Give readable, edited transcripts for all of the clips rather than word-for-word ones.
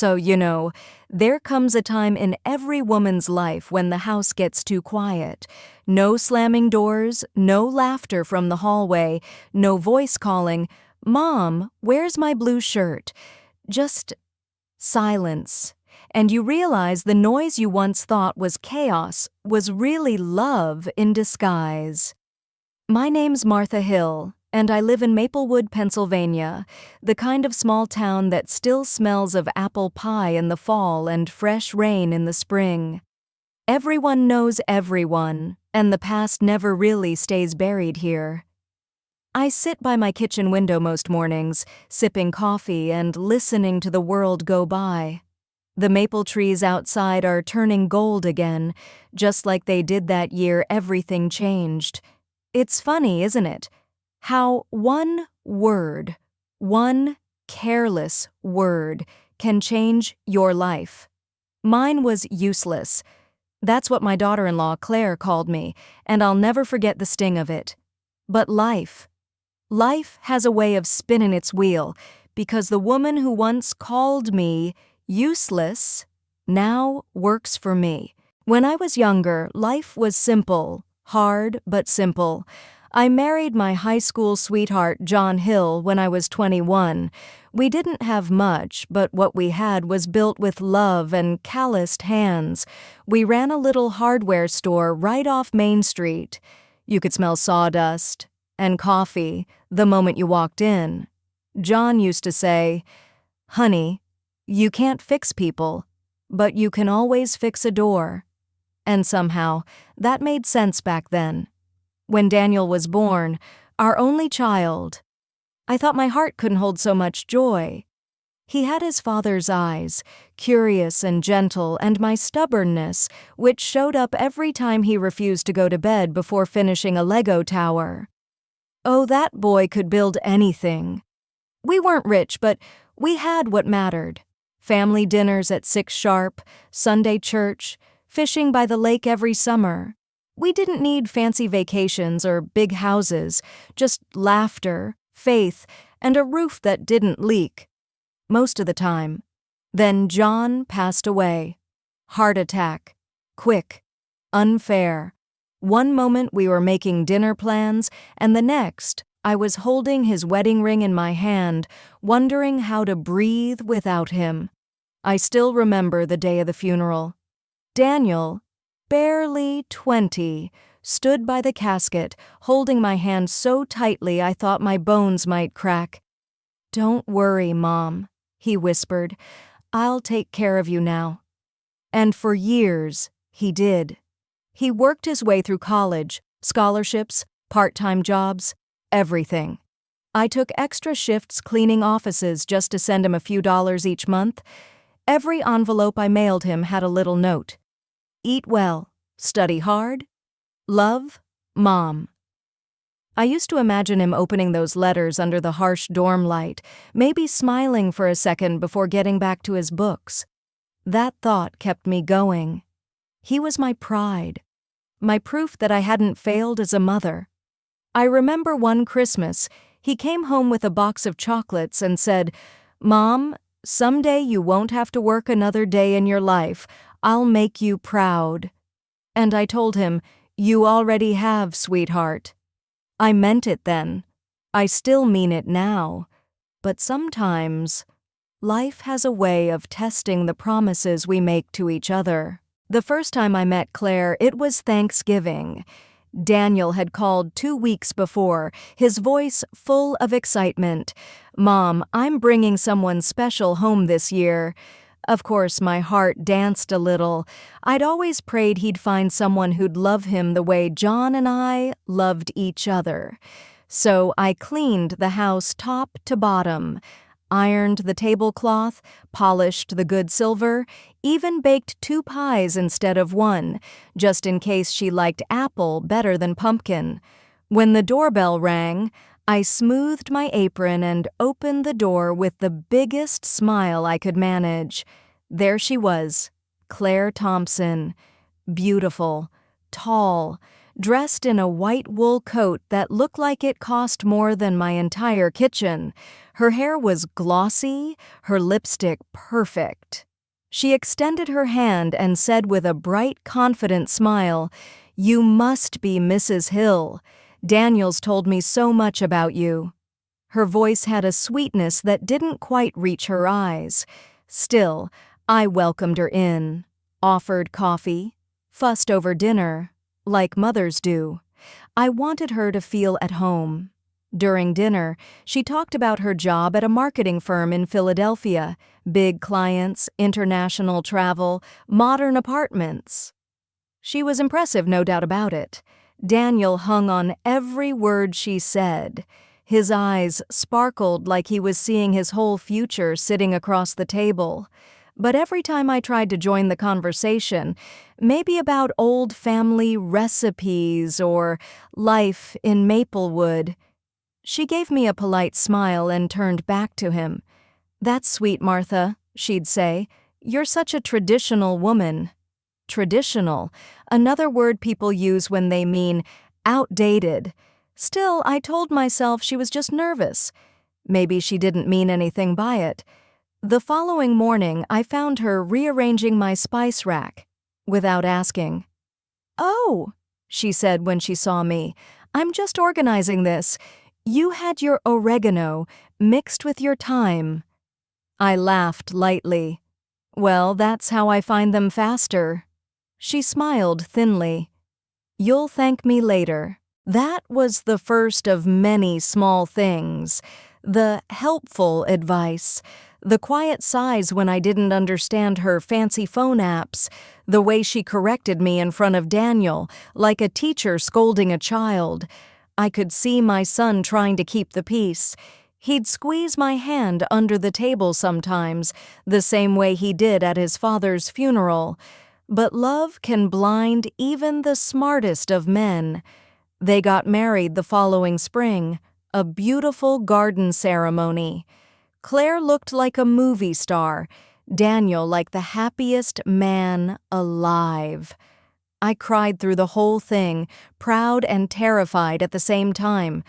So, there comes a time in every woman's life when the house gets too quiet. No slamming doors, no laughter from the hallway, no voice calling, "Mom, where's my blue shirt?" Just silence. And you realize the noise you once thought was chaos was really love in disguise. My name's Martha Hill, and I live in Maplewood, Pennsylvania, the kind of small town that still smells of apple pie in the fall and fresh rain in the spring. Everyone knows everyone, and the past never really stays buried here. I sit by my kitchen window most mornings, sipping coffee and listening to the world go by. The maple trees outside are turning gold again, just like they did that year everything changed. It's funny, isn't it? How one word, one careless word, can change your life. Mine was useless. That's what my daughter-in-law Claire called me, and I'll never forget the sting of it. But life has a way of spinning its wheel, because the woman who once called me useless now works for me. When I was younger, life was simple. Hard, but simple. I married my high school sweetheart, John Hill, when I was 21. We didn't have much, but what we had was built with love and calloused hands. We ran a little hardware store right off Main Street. You could smell sawdust and coffee the moment you walked in. John used to say, "Honey, you can't fix people, but you can always fix a door." And somehow, that made sense back then. When Daniel was born, our only child, I thought my heart couldn't hold so much joy. He had his father's eyes, curious and gentle, and my stubbornness, which showed up every time he refused to go to bed before finishing a Lego tower. Oh, that boy could build anything. We weren't rich, but we had what mattered. Family dinners at 6 sharp, Sunday church, fishing by the lake every summer. We didn't need fancy vacations or big houses, just laughter, faith, and a roof that didn't leak. Most of the time. Then John passed away. Heart attack. Quick. Unfair. One moment we were making dinner plans, and the next I was holding his wedding ring in my hand, wondering how to breathe without him. I still remember the day of the funeral. Daniel, barely 20, stood by the casket, holding my hand so tightly I thought my bones might crack. "Don't worry, Mom," he whispered. "I'll take care of you now." And for years, he did. He worked his way through college, scholarships, part-time jobs, everything. I took extra shifts cleaning offices just to send him a few dollars each month. Every envelope I mailed him had a little note. "Eat well, study hard, love, Mom." I used to imagine him opening those letters under the harsh dorm light, maybe smiling for a second before getting back to his books. That thought kept me going. He was my pride, my proof that I hadn't failed as a mother. I remember one Christmas, he came home with a box of chocolates and said, "Mom, someday you won't have to work another day in your life. I'll make you proud." And I told him, "You already have, sweetheart." I meant it then. I still mean it now. But sometimes, life has a way of testing the promises we make to each other. The first time I met Claire, it was Thanksgiving. Daniel had called 2 weeks before, his voice full of excitement. "Mom, I'm bringing someone special home this year." Of course, my heart danced a little. I'd always prayed he'd find someone who'd love him the way John and I loved each other. So I cleaned the house top to bottom, ironed the tablecloth, polished the good silver, even baked 2 pies instead of 1, just in case she liked apple better than pumpkin. When the doorbell rang, I smoothed my apron and opened the door with the biggest smile I could manage. There she was, Claire Thompson. Beautiful, tall, dressed in a white wool coat that looked like it cost more than my entire kitchen. Her hair was glossy, her lipstick perfect. She extended her hand and said with a bright, confident smile, "You must be Mrs. Hill. Daniel's told me so much about you." Her voice had a sweetness that didn't quite reach her eyes. Still, I welcomed her in, offered coffee, fussed over dinner, like mothers do. I wanted her to feel at home. During dinner, she talked about her job at a marketing firm in Philadelphia, big clients, international travel, modern apartments. She was impressive, no doubt about it. Daniel hung on every word she said. His eyes sparkled like he was seeing his whole future sitting across the table. But every time I tried to join the conversation, maybe about old family recipes or life in Maplewood, she gave me a polite smile and turned back to him. "That's sweet, Martha," she'd say. "You're such a traditional woman." Traditional, another word people use when they mean outdated. Still, I told myself she was just nervous. Maybe she didn't mean anything by it. The following morning, I found her rearranging my spice rack, without asking. "Oh," she said when she saw me, "I'm just organizing this. You had your oregano mixed with your thyme." I laughed lightly. "Well, that's how I find them faster." She smiled thinly. "You'll thank me later." That was the first of many small things. The helpful advice, the quiet sighs when I didn't understand her fancy phone apps, the way she corrected me in front of Daniel, like a teacher scolding a child. I could see my son trying to keep the peace. He'd squeeze my hand under the table sometimes, the same way he did at his father's funeral. But love can blind even the smartest of men. They got married the following spring, a beautiful garden ceremony. Claire looked like a movie star, Daniel like the happiest man alive. I cried through the whole thing, proud and terrified at the same time.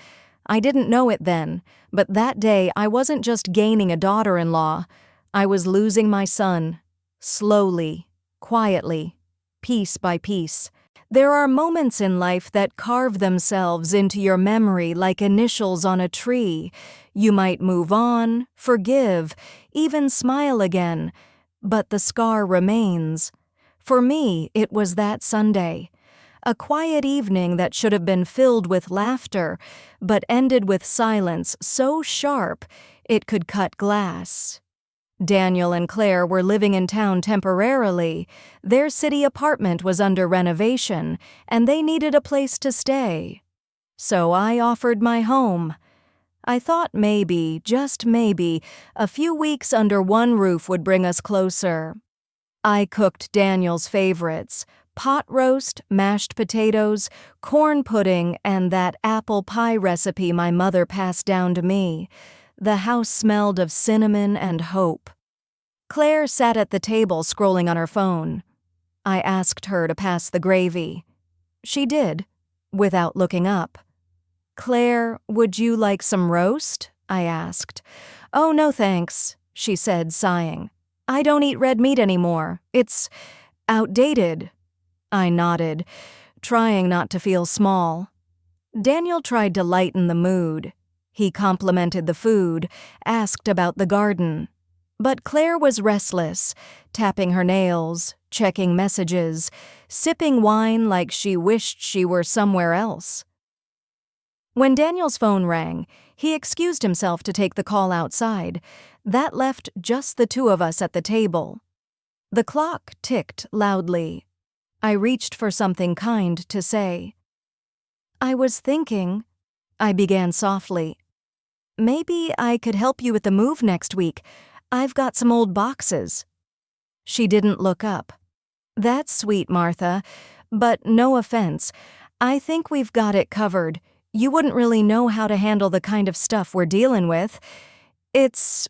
I didn't know it then, but that day I wasn't just gaining a daughter-in-law. I was losing my son, slowly, quietly, piece by piece. There are moments in life that carve themselves into your memory like initials on a tree. You might move on, forgive, even smile again, but the scar remains. For me, it was that Sunday. A quiet evening that should have been filled with laughter, but ended with silence so sharp it could cut glass. Daniel and Claire were living in town temporarily. Their city apartment was under renovation, and they needed a place to stay. So I offered my home. I thought maybe, just maybe, a few weeks under one roof would bring us closer. I cooked Daniel's favorites: pot roast, mashed potatoes, corn pudding, and that apple pie recipe my mother passed down to me. The house smelled of cinnamon and hope. Claire sat at the table scrolling on her phone. I asked her to pass the gravy. She did, without looking up. "Claire, would you like some roast?" I asked. "Oh, no thanks," she said, sighing. "I don't eat red meat anymore. It's outdated." I nodded, trying not to feel small. Daniel tried to lighten the mood. He complimented the food, asked about the garden. But Claire was restless, tapping her nails, checking messages, sipping wine like she wished she were somewhere else. When Daniel's phone rang, he excused himself to take the call outside. That left just the two of us at the table. The clock ticked loudly. I reached for something kind to say. "I was thinking," I began softly, "maybe I could help you with the move next week. I've got some old boxes." She didn't look up. "That's sweet, Martha, but no offense. I think we've got it covered. You wouldn't really know how to handle the kind of stuff we're dealing with. It's,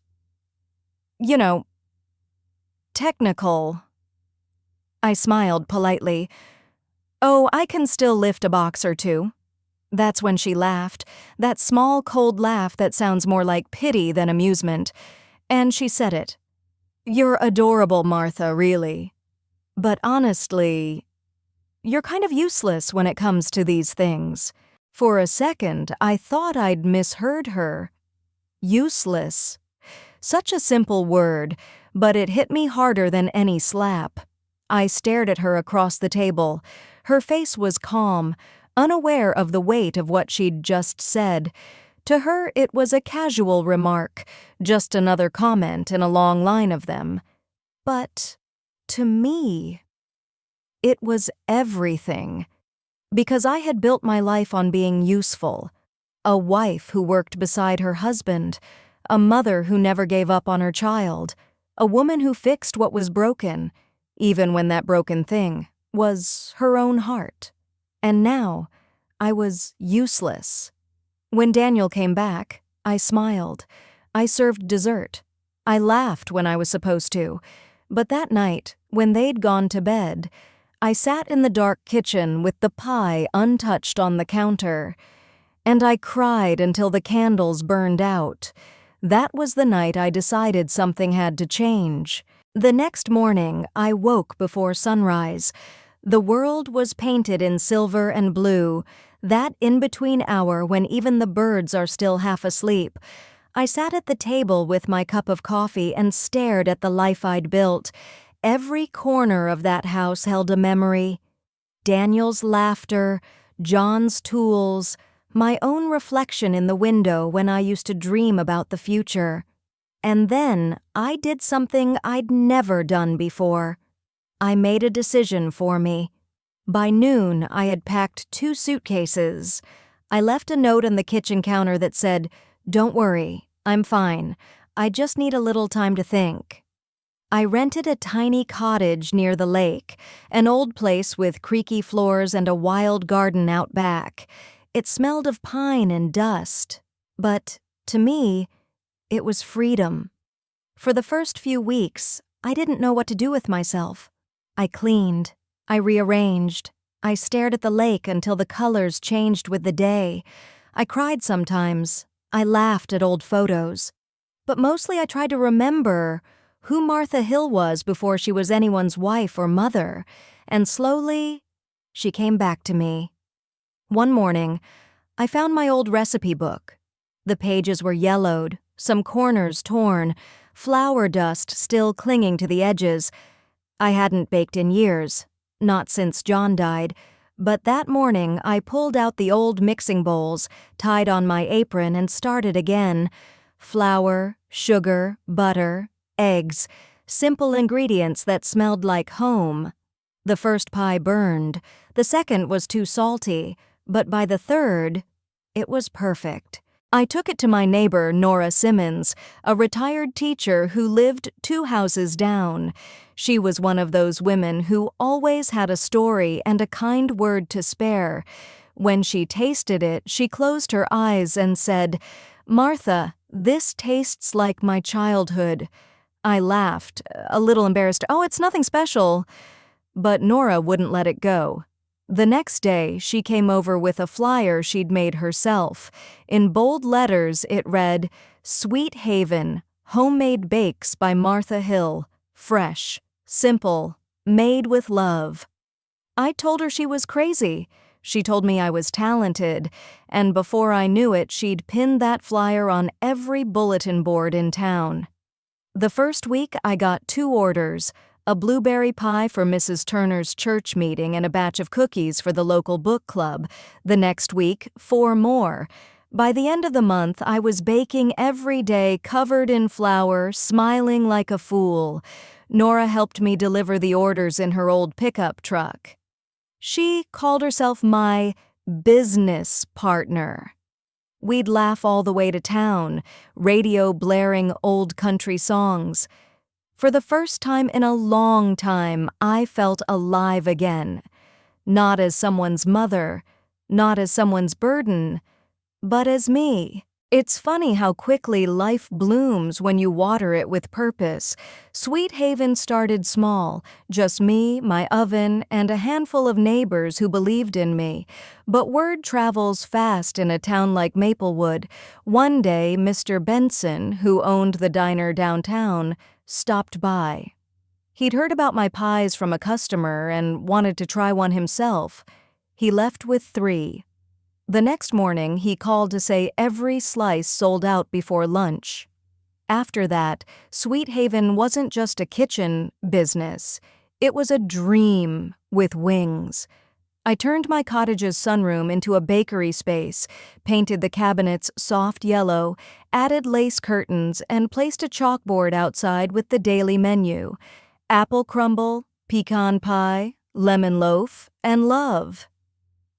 technical." I smiled politely. "Oh, I can still lift a box or two." That's when she laughed, that small, cold laugh that sounds more like pity than amusement. And she said it. "You're adorable, Martha, really. But honestly, you're kind of useless when it comes to these things." For a second, I thought I'd misheard her. Useless. Such a simple word, but it hit me harder than any slap. I stared at her across the table. Her face was calm, unaware of the weight of what she'd just said. To her, it was a casual remark, just another comment in a long line of them. But to me, it was everything. Because I had built my life on being useful. A wife who worked beside her husband, a mother who never gave up on her child, a woman who fixed what was broken, even when that broken thing was her own heart. And now, I was useless. When Daniel came back, I smiled. I served dessert. I laughed when I was supposed to. But that night, when they'd gone to bed, I sat in the dark kitchen with the pie untouched on the counter. And I cried until the candles burned out. That was the night I decided something had to change. The next morning, I woke before sunrise. The world was painted in silver and blue, that in-between hour when even the birds are still half asleep. I sat at the table with my cup of coffee and stared at the life I'd built. Every corner of that house held a memory. Daniel's laughter, John's tools, my own reflection in the window when I used to dream about the future. And then I did something I'd never done before. I made a decision for me. By noon, I had packed 2 suitcases. I left a note on the kitchen counter that said, "Don't worry, I'm fine. I just need a little time to think." I rented a tiny cottage near the lake, an old place with creaky floors and a wild garden out back. It smelled of pine and dust, but, to me, it was freedom. For the first few weeks, I didn't know what to do with myself. I cleaned. I rearranged. I stared at the lake until the colors changed with the day. I cried sometimes. I laughed at old photos. But mostly I tried to remember who Martha Hill was before she was anyone's wife or mother, and slowly, she came back to me. One morning, I found my old recipe book. The pages were yellowed, some corners torn, flour dust still clinging to the edges. I hadn't baked in years, not since John died, but that morning I pulled out the old mixing bowls, tied on my apron, and started again. Flour, sugar, butter, eggs, simple ingredients that smelled like home. The first pie burned, the second was too salty, but by the third, it was perfect. I took it to my neighbor, Nora Simmons, a retired teacher who lived 2 houses down. She was one of those women who always had a story and a kind word to spare. When she tasted it, she closed her eyes and said, "Martha, this tastes like my childhood." I laughed, a little embarrassed. "Oh, it's nothing special." But Nora wouldn't let it go. The next day, she came over with a flyer she'd made herself. In bold letters, it read, "Sweet Haven, Homemade Bakes by Martha Hill. Fresh, simple, made with love." I told her she was crazy. She told me I was talented, and before I knew it, she'd pinned that flyer on every bulletin board in town. The first week, I got 2 orders, a blueberry pie for Mrs. Turner's church meeting and a batch of cookies for the local book club. The next week, 4 more. By the end of the month, I was baking every day, covered in flour, smiling like a fool. Nora helped me deliver the orders in her old pickup truck. She called herself my business partner. We'd laugh all the way to town, radio blaring old country songs. For the first time in a long time, I felt alive again. Not as someone's mother, not as someone's burden, but as me. It's funny how quickly life blooms when you water it with purpose. Sweet Haven started small, just me, my oven, and a handful of neighbors who believed in me. But word travels fast in a town like Maplewood. One day, Mr. Benson, who owned the diner downtown, stopped by. He'd heard about my pies from a customer and wanted to try one himself. He left with 3. The next morning, he called to say every slice sold out before lunch. After that, Sweet Haven wasn't just a kitchen business. It was a dream with wings. I turned my cottage's sunroom into a bakery space, painted the cabinets soft yellow, added lace curtains, and placed a chalkboard outside with the daily menu: apple crumble, pecan pie, lemon loaf, and love.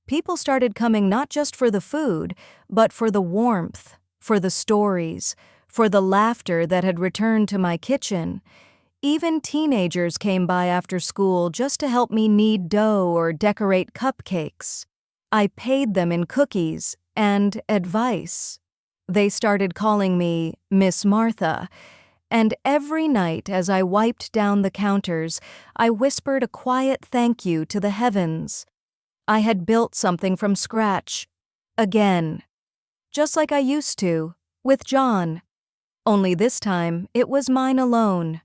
People started coming not just for the food, but for the warmth, for the stories, for the laughter that had returned to my kitchen. Even teenagers came by after school just to help me knead dough or decorate cupcakes. I paid them in cookies and advice. They started calling me Miss Martha, and every night as I wiped down the counters, I whispered a quiet thank you to the heavens. I had built something from scratch. Again. Just like I used to, with John. Only this time, it was mine alone.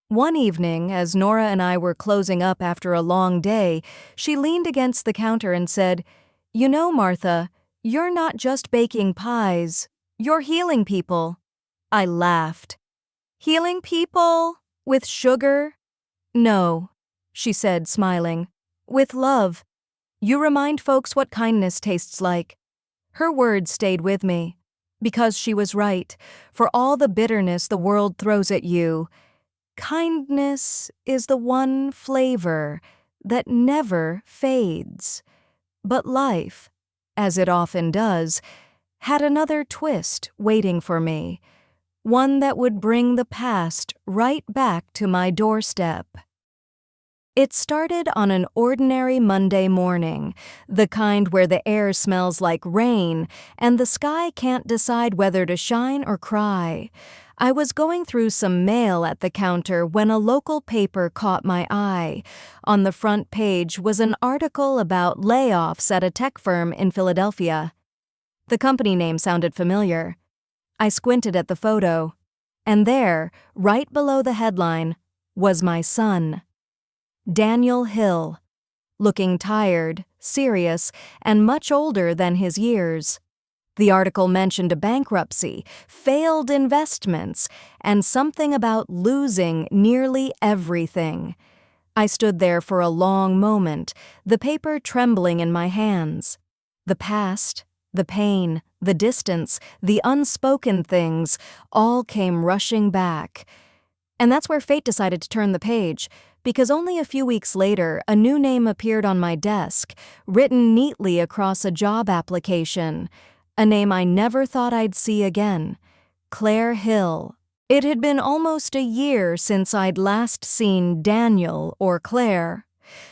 One evening, as Nora and I were closing up after a long day, she leaned against the counter and said, "You know, Martha, you're not just baking pies. You're healing people." I laughed. "Healing people? With sugar?" "No," she said, smiling. "With love. You remind folks what kindness tastes like." Her words stayed with me. Because she was right. For all the bitterness the world throws at you, kindness is the one flavor that never fades. But life, as it often does, had another twist waiting for me. One that would bring the past right back to my doorstep. It started on an ordinary Monday morning, the kind where the air smells like rain and the sky can't decide whether to shine or cry. I was going through some mail at the counter when a local paper caught my eye. On the front page was an article about layoffs at a tech firm in Philadelphia. The company name sounded familiar. I squinted at the photo, and there, right below the headline, was my son. Daniel Hill, looking tired, serious, and much older than his years. The article mentioned a bankruptcy, failed investments, and something about losing nearly everything. I stood there for a long moment, the paper trembling in my hands. The past, the pain, the distance, the unspoken things, all came rushing back. And that's where fate decided to turn the page, because only a few weeks later, a new name appeared on my desk, written neatly across a job application. A name I never thought I'd see again. Claire Hill. It had been almost a year since I'd last seen Daniel or Claire.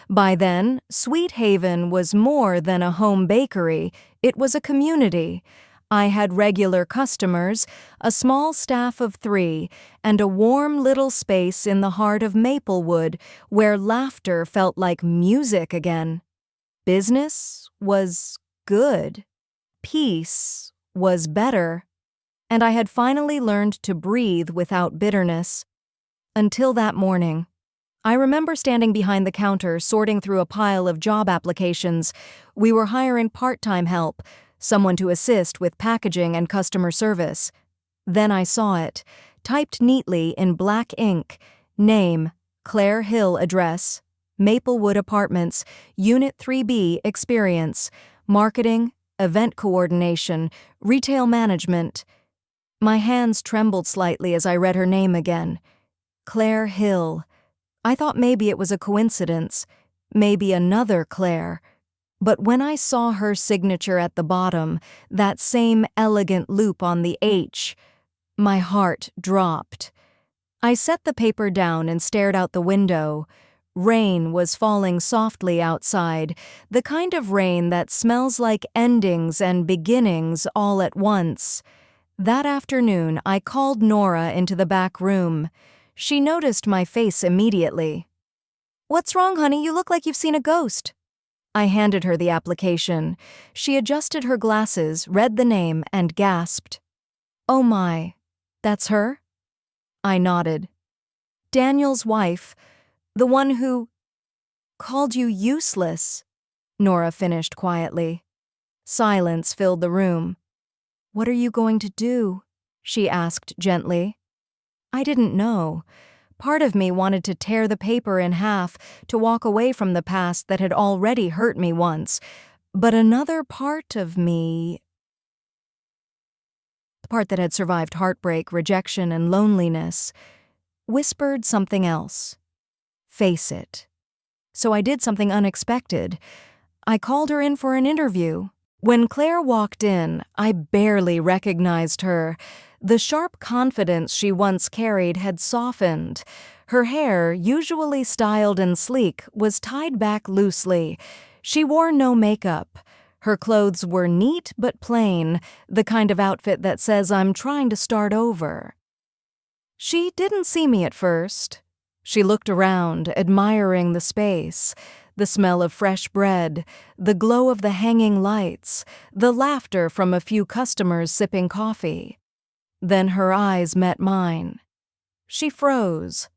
By then, Sweet Haven was more than a home bakery, it was a community. I had regular customers, a small staff of 3, and a warm little space in the heart of Maplewood where laughter felt like music again. Business was good. Peace was better. And I had finally learned to breathe without bitterness. Until that morning. I remember standing behind the counter sorting through a pile of job applications. We were hiring part-time help, someone to assist with packaging and customer service. Then I saw it, typed neatly in black ink, name, Claire Hill address, Maplewood Apartments, Unit 3B experience, marketing, event coordination, retail management. My hands trembled slightly as I read her name again. Claire Hill. I thought maybe it was a coincidence, maybe another Claire. But when I saw her signature at the bottom, that same elegant loop on the H, my heart dropped. I set the paper down and stared out the window. Rain was falling softly outside, the kind of rain that smells like endings and beginnings all at once. That afternoon, I called Nora into the back room. She noticed my face immediately. "What's wrong, honey? You look like you've seen a ghost." I handed her the application. She adjusted her glasses, read the name, and gasped. "Oh my, that's her?" I nodded. "Daniel's wife, the one who called you useless," Nora finished quietly. Silence filled the room. "What are you going to do?" she asked gently. I didn't know. Part of me wanted to tear the paper in half, to walk away from the past that had already hurt me once. But another part of me, the part that had survived heartbreak, rejection, and loneliness, whispered something else. Face it. So I did something unexpected. I called her in for an interview. When Claire walked in, I barely recognized her. The sharp confidence she once carried had softened. Her hair, usually styled and sleek, was tied back loosely. She wore no makeup. Her clothes were neat but plain, the kind of outfit that says I'm trying to start over. She didn't see me at first. She looked around, admiring the space. The smell of fresh bread, the glow of the hanging lights, the laughter from a few customers sipping coffee. Then her eyes met mine. She froze.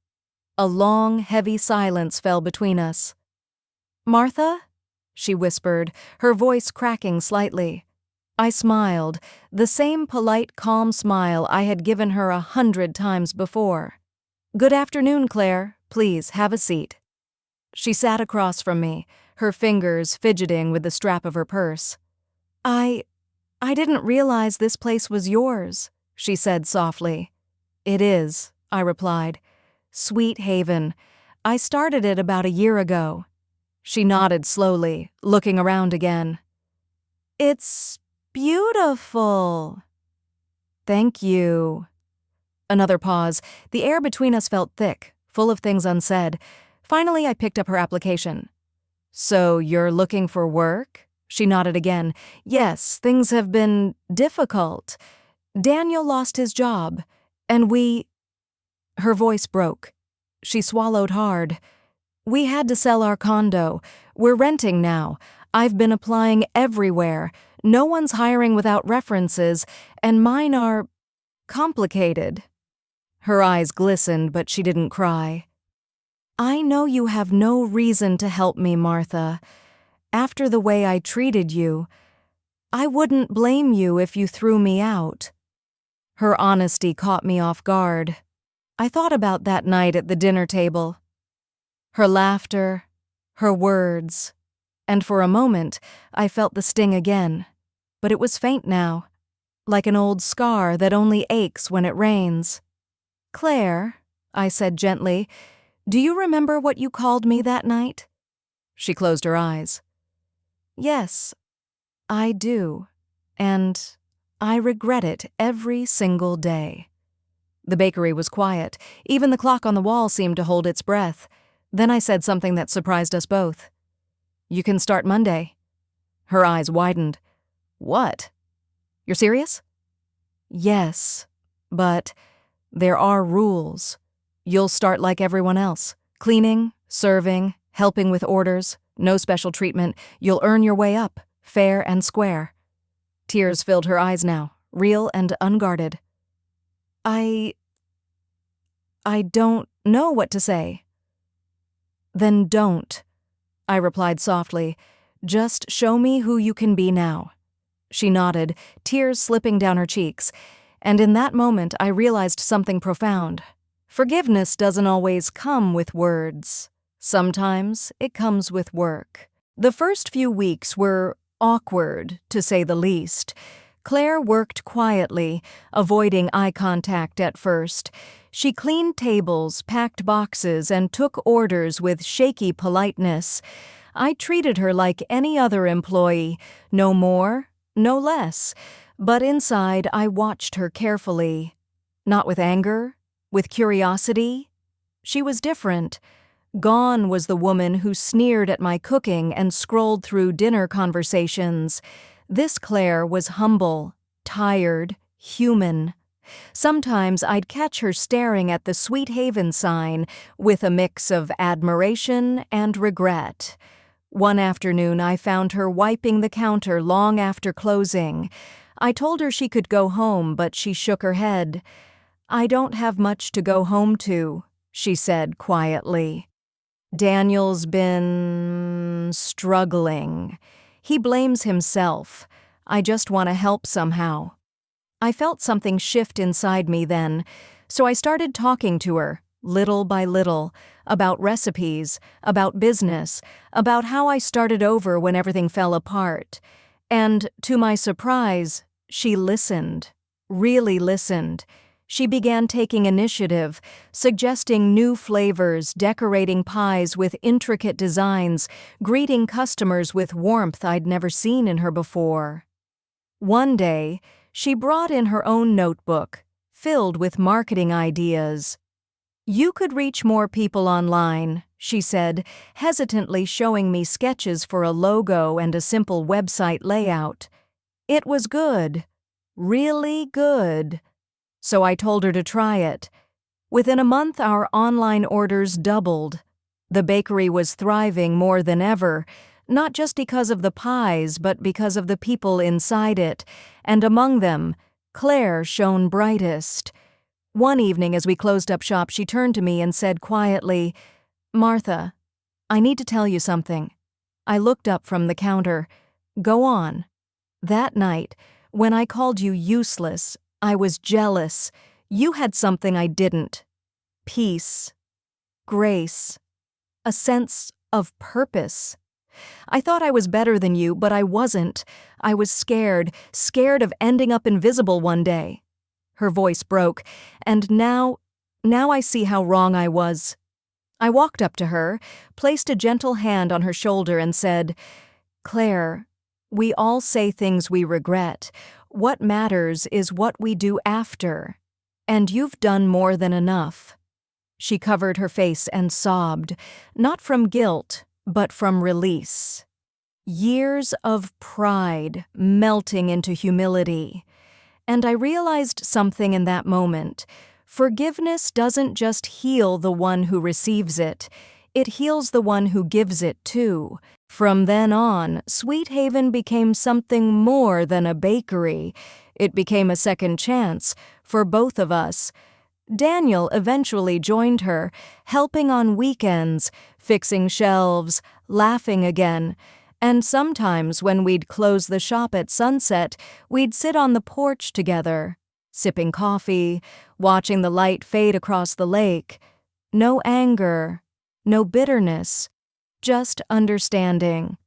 A long, heavy silence fell between us. "Martha?" she whispered, her voice cracking slightly. I smiled, the same polite, calm smile I had given her 100 times before. "Good afternoon, Claire. Please, have a seat." She sat across from me, her fingers fidgeting with the strap of her purse. I didn't realize this place was yours," she said softly. "It is," I replied. "Sweet Haven. I started it about a year ago." She nodded slowly, looking around again. "It's beautiful." "Thank you." Another pause. The air between us felt thick, full of things unsaid. Finally, I picked up her application. "So you're looking for work?" She nodded again. "Yes, things have been difficult. Daniel lost his job, and we—" Her voice broke. She swallowed hard. "We had to sell our condo. We're renting now. I've been applying everywhere. No one's hiring without references, and mine are complicated." Her eyes glistened, but she didn't cry. "I know you have no reason to help me, Martha. After the way I treated you, I wouldn't blame you if you threw me out." Her honesty caught me off guard. I thought about that night at the dinner table. Her laughter, her words, and for a moment I felt the sting again. But it was faint now, like an old scar that only aches when it rains. "Claire," I said gently, "do you remember what you called me that night?" She closed her eyes. "Yes, I do, and I regret it every single day." The bakery was quiet. Even the clock on the wall seemed to hold its breath. Then I said something that surprised us both. "You can start Monday." Her eyes widened. "What? You're serious?" "Yes, but there are rules. You'll start like everyone else. Cleaning, serving, helping with orders, no special treatment. You'll earn your way up, fair and square." Tears filled her eyes now, real and unguarded. I don't know what to say." "Then don't," I replied softly. "Just show me who you can be now." She nodded, tears slipping down her cheeks, and in that moment I realized something profound. Forgiveness doesn't always come with words. Sometimes it comes with work. The first few weeks were awkward, to say the least. Claire worked quietly, avoiding eye contact at first. She cleaned tables, packed boxes, and took orders with shaky politeness. I treated her like any other employee, no more, no less. But inside, I watched her carefully. Not with anger, with curiosity. She was different. Gone was the woman who sneered at my cooking and scrolled through dinner conversations. This Claire was humble, tired, human. Sometimes I'd catch her staring at the Sweet Haven sign with a mix of admiration and regret. One afternoon I found her wiping the counter long after closing. I told her she could go home, but she shook her head. "I don't have much to go home to," she said quietly. "Daniel's been struggling. He blames himself. I just want to help somehow." I felt something shift inside me then, so I started talking to her, little by little, about recipes, about business, about how I started over when everything fell apart. And, to my surprise, she listened, really listened. She began taking initiative, suggesting new flavors, decorating pies with intricate designs, greeting customers with warmth I'd never seen in her before. One day, she brought in her own notebook, filled with marketing ideas. "You could reach more people online," she said, hesitantly showing me sketches for a logo and a simple website layout. It was good, really good. So I told her to try it. Within a month, our online orders doubled. The bakery was thriving more than ever, not just because of the pies, but because of the people inside it, and among them, Claire shone brightest. One evening as we closed up shop, she turned to me and said quietly, "Martha, I need to tell you something." I looked up from the counter. "Go on." "That night, when I called you useless, I was jealous. You had something I didn't. Peace. Grace. A sense of purpose. I thought I was better than you, but I wasn't. I was scared of ending up invisible one day." Her voice broke, and now I see how wrong I was. I walked up to her, placed a gentle hand on her shoulder and said, "Claire, we all say things we regret. What matters is what we do after. And you've done more than enough." She covered her face and sobbed, not from guilt, but from release. Years of pride melting into humility. And I realized something in that moment. Forgiveness doesn't just heal the one who receives it, it heals the one who gives it too. From then on, Sweet Haven became something more than a bakery. It became a second chance for both of us. Daniel eventually joined her, helping on weekends, fixing shelves, laughing again. And sometimes when we'd close the shop at sunset, we'd sit on the porch together, sipping coffee, watching the light fade across the lake. No anger, no bitterness, just understanding.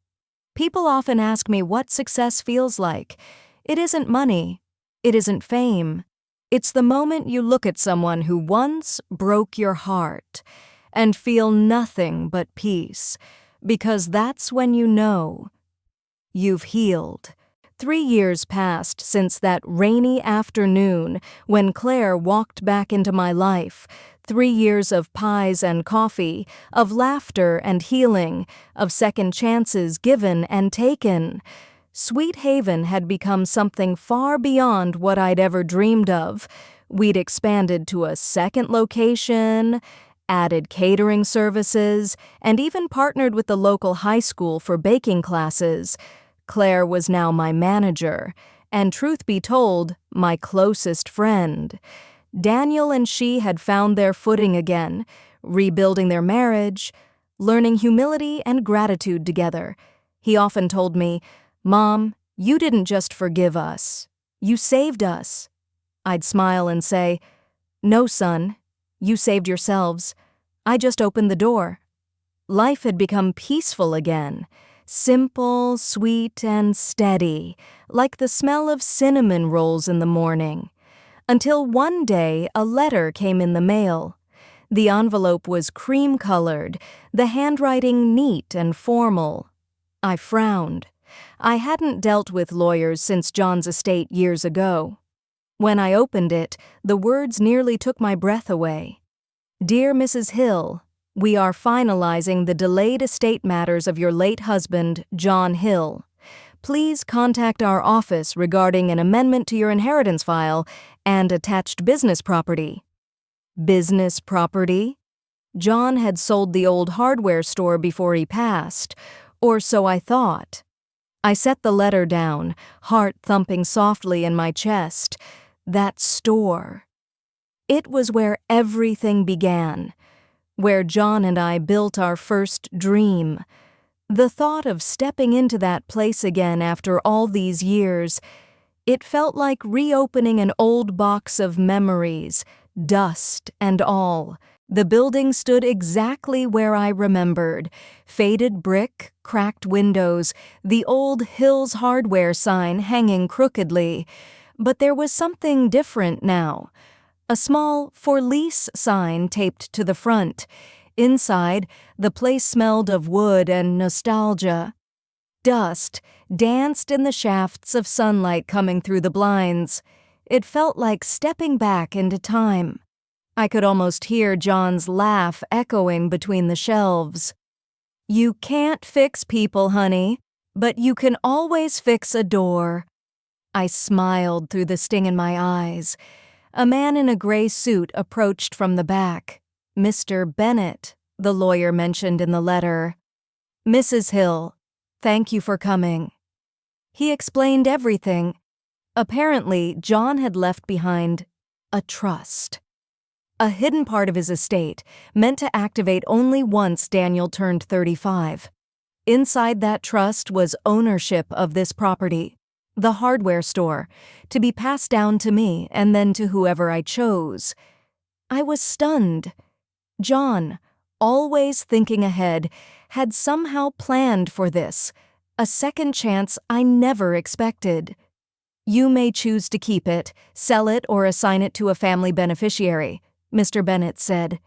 People often ask me what success feels like. It isn't money. It isn't fame. It's the moment you look at someone who once broke your heart and feel nothing but peace, because that's when you know you've healed. 3 years passed since that rainy afternoon when Claire walked back into my life. 3 years of pies and coffee, of laughter and healing, of second chances given and taken. Sweet Haven had become something far beyond what I'd ever dreamed of. We'd expanded to a second location, added catering services, and even partnered with the local high school for baking classes. Claire was now my manager, and truth be told, my closest friend. Daniel and she had found their footing again, rebuilding their marriage, learning humility and gratitude together. He often told me, "Mom, you didn't just forgive us. You saved us." I'd smile and say, "No, son, you saved yourselves. I just opened the door." Life had become peaceful again, simple, sweet, and steady, like the smell of cinnamon rolls in the morning. Until one day a letter came in the mail. The envelope was cream-colored, the handwriting neat and formal. I frowned. I hadn't dealt with lawyers since John's estate years ago. When I opened it, the words nearly took my breath away. "Dear Mrs. Hill, we are finalizing the delayed estate matters of your late husband, John Hill. Please contact our office regarding an amendment to your inheritance file and attached business property. Business property? John had sold the old hardware store before he passed, or so I thought. I set the letter down, heart thumping softly in my chest. That store. It was where everything began, where John and I built our first dream. The thought of stepping into that place again after all these years, it felt like reopening an old box of memories, dust and all. The building stood exactly where I remembered. Faded brick, cracked windows, the old Hills Hardware sign hanging crookedly. But there was something different now. A small "For Lease" sign taped to the front. Inside, the place smelled of wood and nostalgia. Dust danced in the shafts of sunlight coming through the blinds. It felt like stepping back into time. I could almost hear John's laugh echoing between the shelves. You can't fix people, honey, but you can always fix a door. I smiled through the sting in my eyes. A man in a gray suit approached from the back. Mr. Bennett, the lawyer mentioned in the letter. Mrs. Hill, thank you for coming. He explained everything. Apparently, John had left behind a trust. A hidden part of his estate, meant to activate only once Daniel turned 35. Inside that trust was ownership of this property, the hardware store, to be passed down to me and then to whoever I chose. I was stunned. John, always thinking ahead, had somehow planned for this, a second chance I never expected. You may choose to keep it, sell it, or assign it to a family beneficiary, Mr. Bennett said.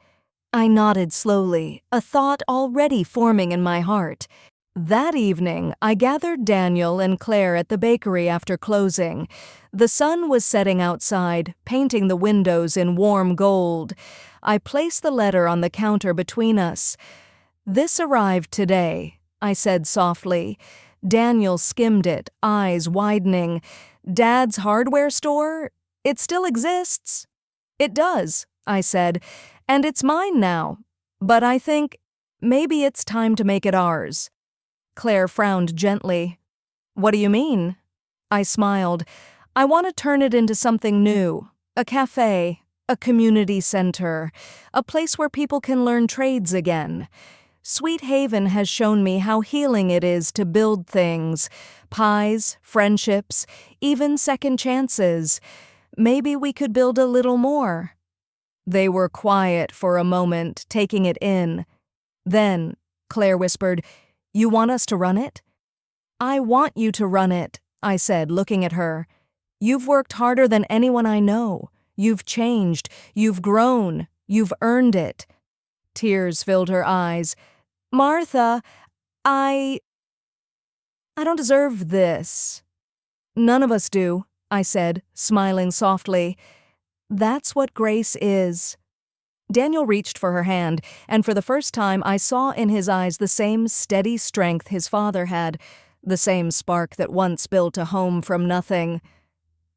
I nodded slowly, a thought already forming in my heart. That evening, I gathered Daniel and Claire at the bakery after closing. The sun was setting outside, painting the windows in warm gold. I placed the letter on the counter between us. This arrived today, I said softly. Daniel skimmed it, eyes widening. Dad's hardware store? It still exists? It does, I said, and it's mine now. But I think maybe it's time to make it ours. Claire frowned gently. What do you mean? I smiled. I want to turn it into something new. A cafe, a community center, a place where people can learn trades again. Sweet Haven has shown me how healing it is to build things. Pies, friendships, even second chances. Maybe we could build a little more. They were quiet for a moment, taking it in. Then, Claire whispered, You want us to run it? I want you to run it, I said, looking at her. You've worked harder than anyone I know. You've changed. You've grown. You've earned it. Tears filled her eyes. Martha, I don't deserve this. None of us do, I said, smiling softly. That's what grace is. Daniel reached for her hand, and for the first time I saw in his eyes the same steady strength his father had, the same spark that once built a home from nothing.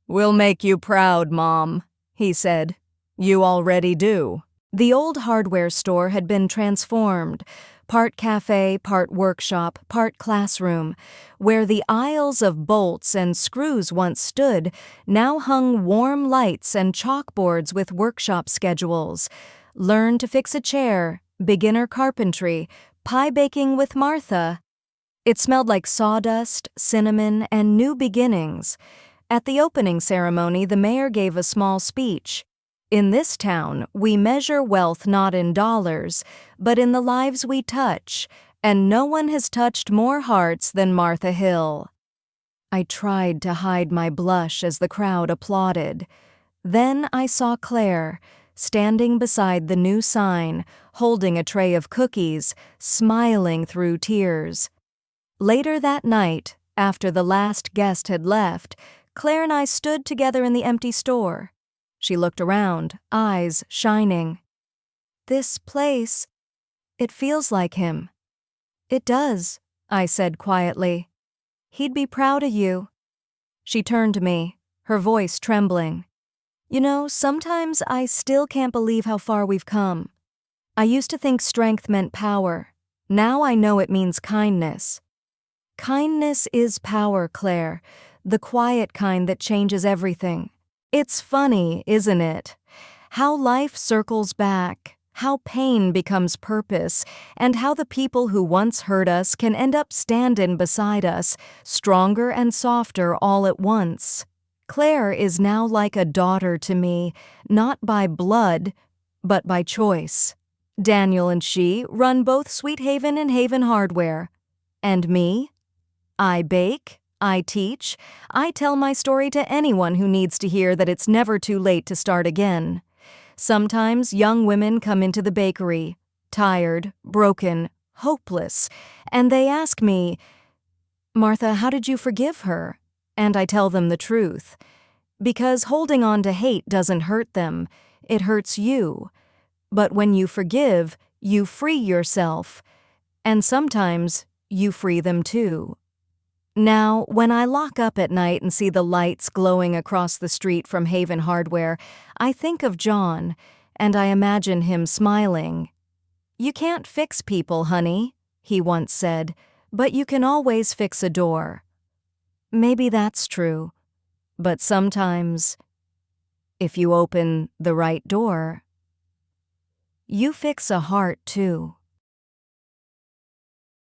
We'll make you proud, Mom, he said. You already do. The old hardware store had been transformed, part cafe, part workshop, part classroom. Where the aisles of bolts and screws once stood, now hung warm lights and chalkboards with workshop schedules. Learn to fix a chair, beginner carpentry, pie baking with Martha. It smelled like sawdust, cinnamon, and new beginnings. At the opening ceremony, the mayor gave a small speech. In this town, we measure wealth not in dollars, but in the lives we touch, and no one has touched more hearts than Martha Hill. I tried to hide my blush as the crowd applauded. Then I saw Claire, standing beside the new sign, holding a tray of cookies, smiling through tears. Later that night, after the last guest had left, Claire and I stood together in the empty store. She looked around, eyes shining. This place, it feels like him. It does, I said quietly. He'd be proud of you. She turned to me, her voice trembling. You know, sometimes I still can't believe how far we've come. I used to think strength meant power. Now I know it means kindness. Kindness is power, Claire, the quiet kind that changes everything. It's funny, isn't it? How life circles back, how pain becomes purpose, and how the people who once hurt us can end up standing beside us, stronger and softer all at once. Claire is now like a daughter to me, not by blood, but by choice. Daniel and she run both Sweet Haven and Haven Hardware. And me? I bake, I teach, I tell my story to anyone who needs to hear that it's never too late to start again. Sometimes young women come into the bakery, tired, broken, hopeless, and they ask me, Martha, how did you forgive her? And I tell them the truth. Because holding on to hate doesn't hurt them, it hurts you. But when you forgive, you free yourself, and sometimes you free them too. Now, when I lock up at night and see the lights glowing across the street from Haven Hardware, I think of John, and I imagine him smiling. You can't fix people, honey, he once said, but you can always fix a door. Maybe that's true, but sometimes, if you open the right door, you fix a heart too.